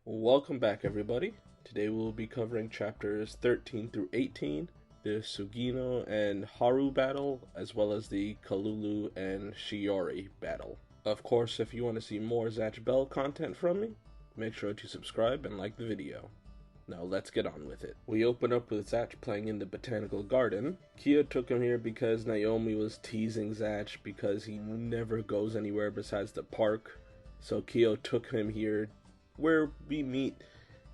Welcome back, everybody. Today we'll be covering chapters 13 through 18, the Sugino and Haru battle, as well as the Kolulu and Shiori battle. Of course, if you want to see more Zatchbell content from me, make sure to subscribe and like the video. Now let's get on with it. We open up with Zatch playing in the botanical garden. Kyo took him here because Naomi was teasing Zatch because he never goes anywhere besides the park. So Kyo took him here where we meet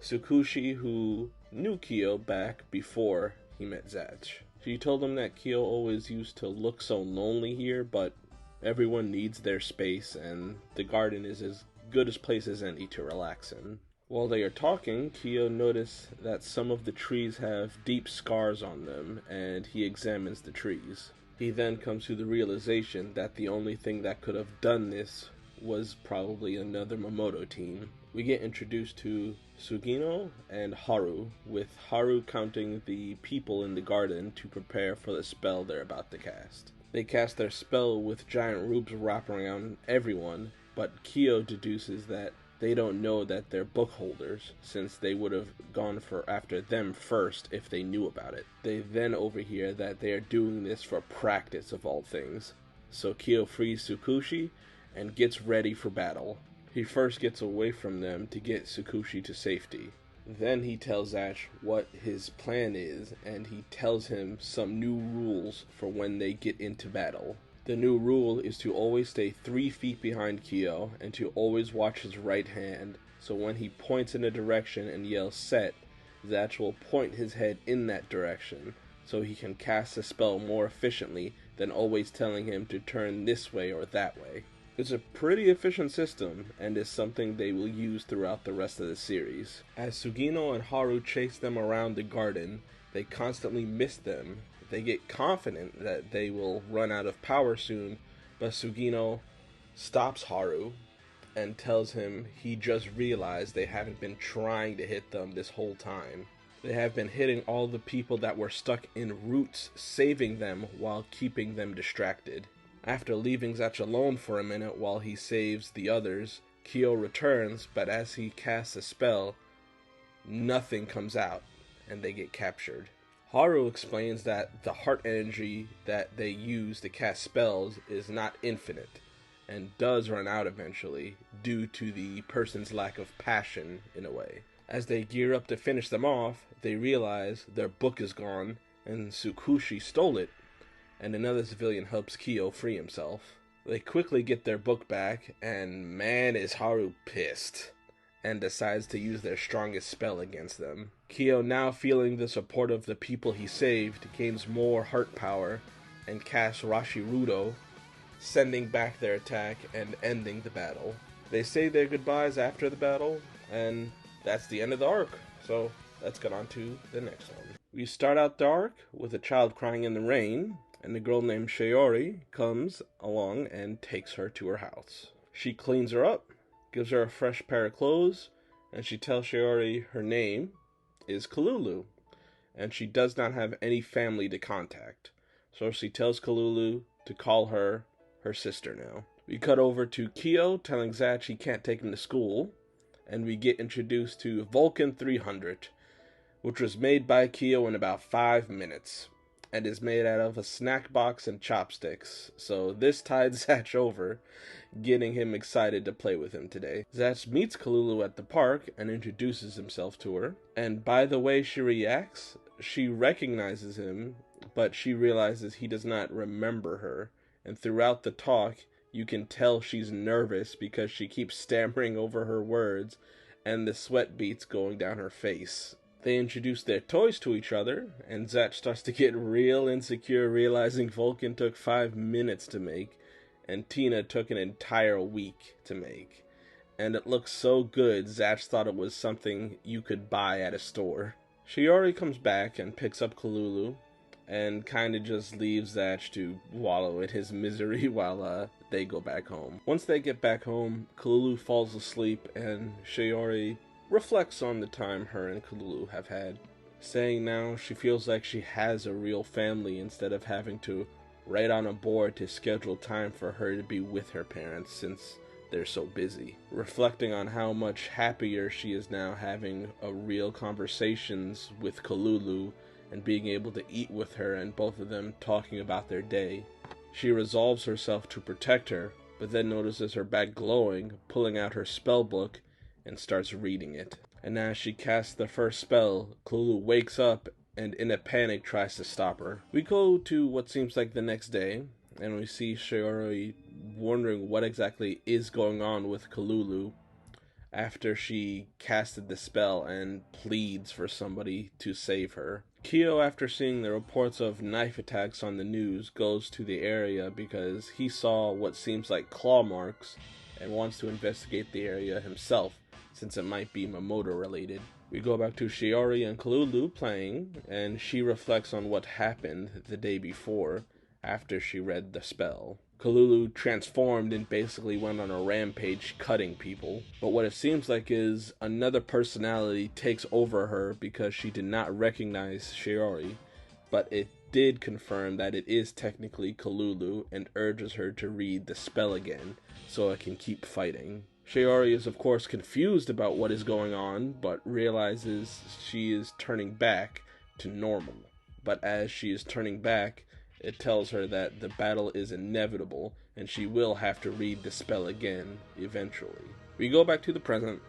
Tsukushi, who knew Kyo back before he met Zatch. She told him that Kyo always used to look so lonely here, but everyone needs their space and the garden is as good a place as any to relax in. While they are talking, Kyo noticed that some of the trees have deep scars on them, and he examines the trees. He then comes to the realization that the only thing that could have done this was probably another Momoto team. We get introduced to Sugino and Haru, with Haru counting the people in the garden to prepare for the spell they're about to cast. They cast their spell with giant ropes wrapping around everyone, but Kyo deduces that they don't know that they're book holders, since they would have gone after them first if they knew about it. They then overhear that they are doing this for practice of all things. So Kyo frees Tsukushi and gets ready for battle. He first gets away from them to get Tsukushi to safety. Then he tells Zatch what his plan is, and he tells him some new rules for when they get into battle. The new rule is to always stay 3 feet behind Kyo and to always watch his right hand, so when he points in a direction and yells set, Zatch will point his head in that direction, so he can cast a spell more efficiently than always telling him to turn this way or that way. It's a pretty efficient system, and is something they will use throughout the rest of the series. As Sugino and Haru chase them around the garden, they constantly miss them. They get confident that they will run out of power soon, but Sugino stops Haru and tells him he just realized they haven't been trying to hit them this whole time. They have been hitting all the people that were stuck in roots, saving them while keeping them distracted. After leaving Zatch alone for a minute while he saves the others, Kyo returns, but as he casts a spell, nothing comes out, and they get captured. Haru explains that the heart energy that they use to cast spells is not infinite, and does run out eventually, due to the person's lack of passion, in a way. As they gear up to finish them off, they realize their book is gone, and Tsukushi stole it, and another civilian helps Kyo free himself. They quickly get their book back, and man is Haru pissed, and decides to use their strongest spell against them. Kyo, now feeling the support of the people he saved, gains more heart power, and casts Rashirudo, sending back their attack and ending the battle. They say their goodbyes after the battle, and that's the end of the arc, so let's get on to the next one. We start out the arc with a child crying in the rain, and a girl named Shiori comes along and takes her to her house. She cleans her up, gives her a fresh pair of clothes, and she tells Shiori her name is Kolulu, and she does not have any family to contact. So she tells Kolulu to call her sister now. We cut over to Kyo telling Zatch he can't take him to school, and we get introduced to Vulcan 300, which was made by Kyo in about 5 minutes, and is made out of a snack box and chopsticks, so this tied Zatch over, getting him excited to play with him today. Zatch meets Kolulu at the park and introduces himself to her, and by the way she reacts, she recognizes him, but she realizes he does not remember her, and throughout the talk, you can tell she's nervous because she keeps stammering over her words, and the sweat beads going down her face. They introduce their toys to each other, and Zatch starts to get real insecure, realizing Vulcan took 5 minutes to make, and Tina took an entire week to make. And it looks so good, Zatch thought it was something you could buy at a store. Shiori comes back and picks up Kolulu, and kinda just leaves Zatch to wallow in his misery while they go back home. Once they get back home, Kolulu falls asleep, and Shiori reflects on the time her and Kolulu have had, saying now she feels like she has a real family instead of having to write on a board to schedule time for her to be with her parents, since they're so busy. Reflecting on how much happier she is now having a real conversations with Kolulu and being able to eat with her and both of them talking about their day. She resolves herself to protect her, but then notices her back glowing, pulling out her spell book and starts reading it. And as she casts the first spell, Kolulu wakes up and in a panic tries to stop her. We go to what seems like the next day, and we see Shiori wondering what exactly is going on with Kolulu after she casted the spell and pleads for somebody to save her. Kyo, after seeing the reports of knife attacks on the news, goes to the area because he saw what seems like claw marks and wants to investigate the area himself, since it might be Mamoto related. We go back to Shiori and Kolulu playing, and she reflects on what happened the day before after she read the spell. Kolulu transformed and basically went on a rampage cutting people, but what it seems like is another personality takes over her because she did not recognize Shiori, but it did confirm that it is technically Kolulu and urges her to read the spell again so it can keep fighting. Shiori is of course confused about what is going on, but realizes she is turning back to normal. But as she is turning back, it tells her that the battle is inevitable and she will have to read the spell again eventually. We go back to the present,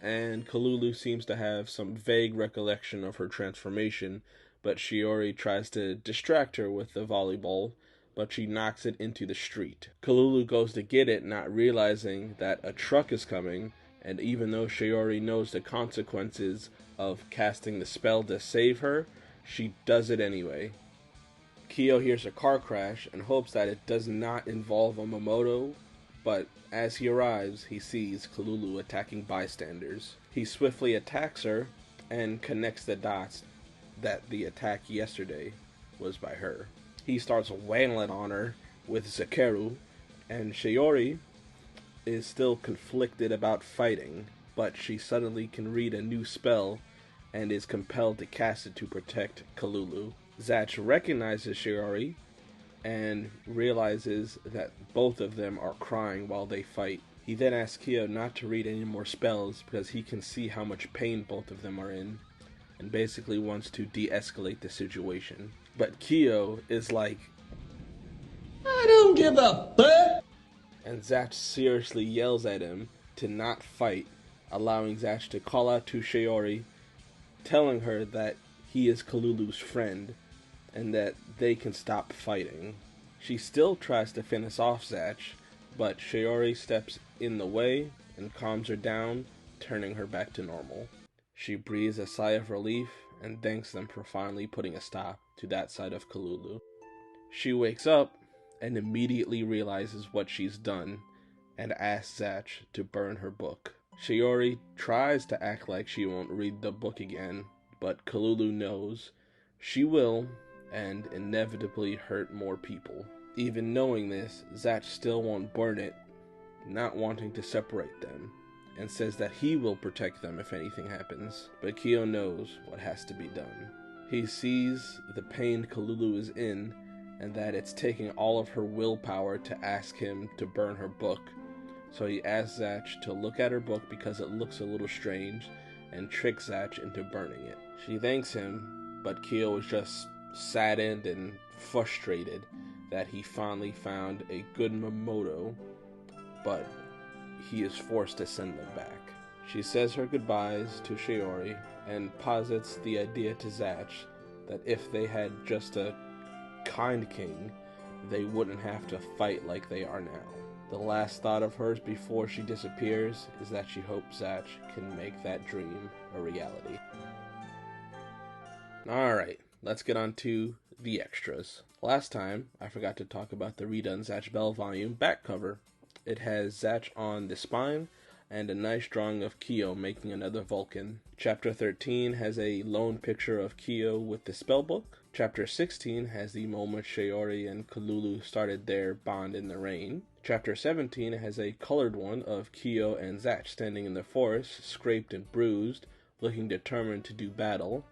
and Kolulu seems to have some vague recollection of her transformation, but Shiori tries to distract her with the volleyball, but she knocks it into the street. Kolulu goes to get it, not realizing that a truck is coming, and even though Shiori knows the consequences of casting the spell to save her, she does it anyway. Kyo hears a car crash and hopes that it does not involve a Mamoto, but as he arrives, he sees Kolulu attacking bystanders. He swiftly attacks her and connects the dots that the attack yesterday was by her. He starts wailing on her with Zakeru, and Shiori is still conflicted about fighting, but she suddenly can read a new spell and is compelled to cast it to protect Kolulu. Zatch recognizes Shiori and realizes that both of them are crying while they fight. He then asks Kyo not to read any more spells because he can see how much pain both of them are in, and basically wants to de-escalate the situation. But Kyo is like, I don't give a fuck! And Zatch seriously yells at him to not fight, allowing Zatch to call out to Shiori, telling her that he is Kolulu's friend and that they can stop fighting. She still tries to finish off Zatch, but Shiori steps in the way and calms her down, turning her back to normal. She breathes a sigh of relief and thanks them for finally putting a stop to that side of Kolulu. She wakes up and immediately realizes what she's done and asks Zatch to burn her book. Shiori tries to act like she won't read the book again, but Kolulu knows she will and inevitably hurt more people. Even knowing this, Zatch still won't burn it, not wanting to separate them, and says that he will protect them if anything happens. But Kyo knows what has to be done. He sees the pain Kolulu is in, and that it's taking all of her willpower to ask him to burn her book. So he asks Zatch to look at her book because it looks a little strange, and tricks Zatch into burning it. She thanks him, but Kyo is just saddened and frustrated that he finally found a good Mamoto, but he is forced to send them back. She says her goodbyes to Shiori and posits the idea to Zatch that if they had just a kind king, they wouldn't have to fight like they are now. The last thought of hers before she disappears is that she hopes Zatch can make that dream a reality. Alright, let's get on to the extras. Last time, I forgot to talk about the redone Zatchbell volume back cover. It has Zatch on the spine and a nice drawing of Kyo making another Vulcan. Chapter 13 has a lone picture of Kyo with the spellbook. Chapter 16 has the moment Shiori and Kolulu started their bond in the rain. Chapter 17 has a colored one of Kyo and Zatch standing in the forest, scraped and bruised, looking determined to do battle,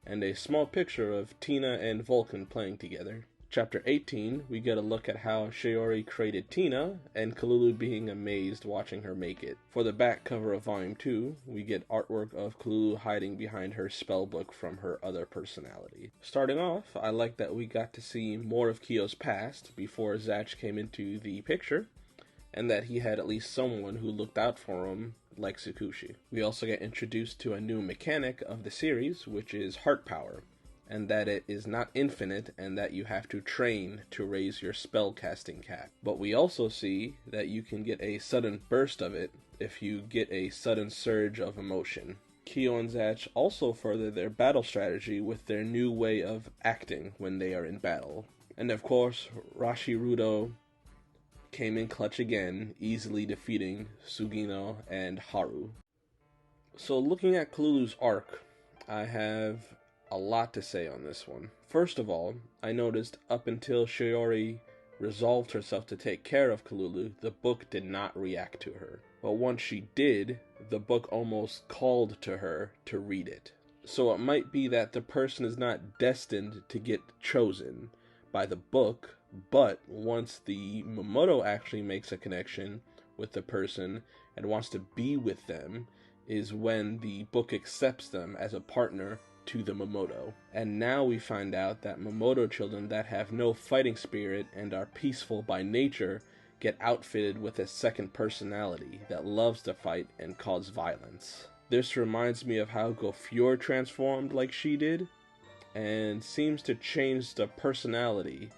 and a small picture of Tina and Vulcan playing together. Chapter 18, we get a look at how Shiori created Tina, and Kolulu being amazed watching her make it. For the back cover of Volume 2, we get artwork of Kolulu hiding behind her spellbook from her other personality. Starting off, I like that we got to see more of Kyo's past before Zatch came into the picture, and that he had at least someone who looked out for him, like Tsukushi. We also get introduced to a new mechanic of the series, which is heart power, and that it is not infinite and that you have to train to raise your spell casting cap. But we also see that you can get a sudden burst of it if you get a sudden surge of emotion. Kyo and Zatch also further their battle strategy with their new way of acting when they are in battle. And of course, Rashirudo came in clutch again, easily defeating Sugino and Haru. So looking at Kolulu's arc, I have a lot to say on this one. First of all, I noticed up until Shiori resolved herself to take care of Kolulu, the book did not react to her. But once she did, the book almost called to her to read it. So it might be that the person is not destined to get chosen by the book, but once the Momoto actually makes a connection with the person and wants to be with them, is when the book accepts them as a partner to the Momoto. And now we find out that Momoto children that have no fighting spirit and are peaceful by nature get outfitted with a second personality that loves to fight and cause violence. This reminds me of how Gofure transformed like she did, and seems to change the personality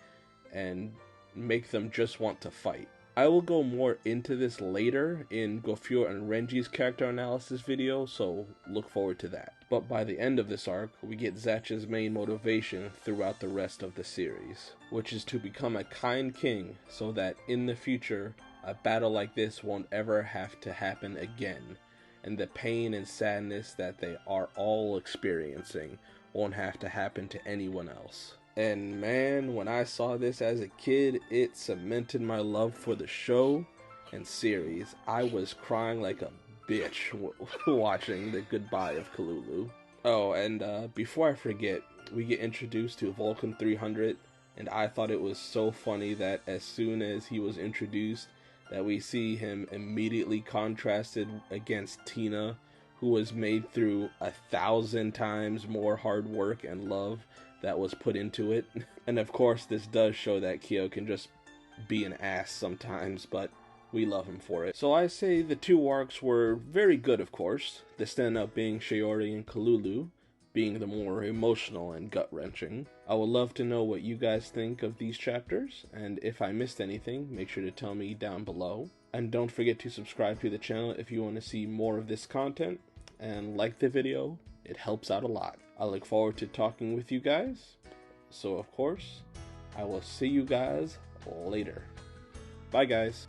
and make them just want to fight. I will go more into this later in Gofure and Renji's character analysis video, so look forward to that. But by the end of this arc, we get Zatch's main motivation throughout the rest of the series, which is to become a kind king so that in the future, a battle like this won't ever have to happen again, and the pain and sadness that they are all experiencing won't have to happen to anyone else. And man, when I saw this as a kid, it cemented my love for the show and series. I was crying like a bitch watching the goodbye of Kolulu. Oh, and before I forget, we get introduced to Vulcan 300, and I thought it was so funny that as soon as he was introduced, that we see him immediately contrasted against Tina, who was made through 1,000 times more hard work and love that was put into it. And of course, this does show that Kyo can just be an ass sometimes, but we love him for it. So I say the two arcs were very good, of course, the standout being Shiori and Kolulu, being the more emotional and gut-wrenching. I would love to know what you guys think of these chapters, and if I missed anything, make sure to tell me down below. And don't forget to subscribe to the channel if you want to see more of this content, and like the video, it helps out a lot. I look forward to talking with you guys, so of course, I will see you guys later. Bye guys.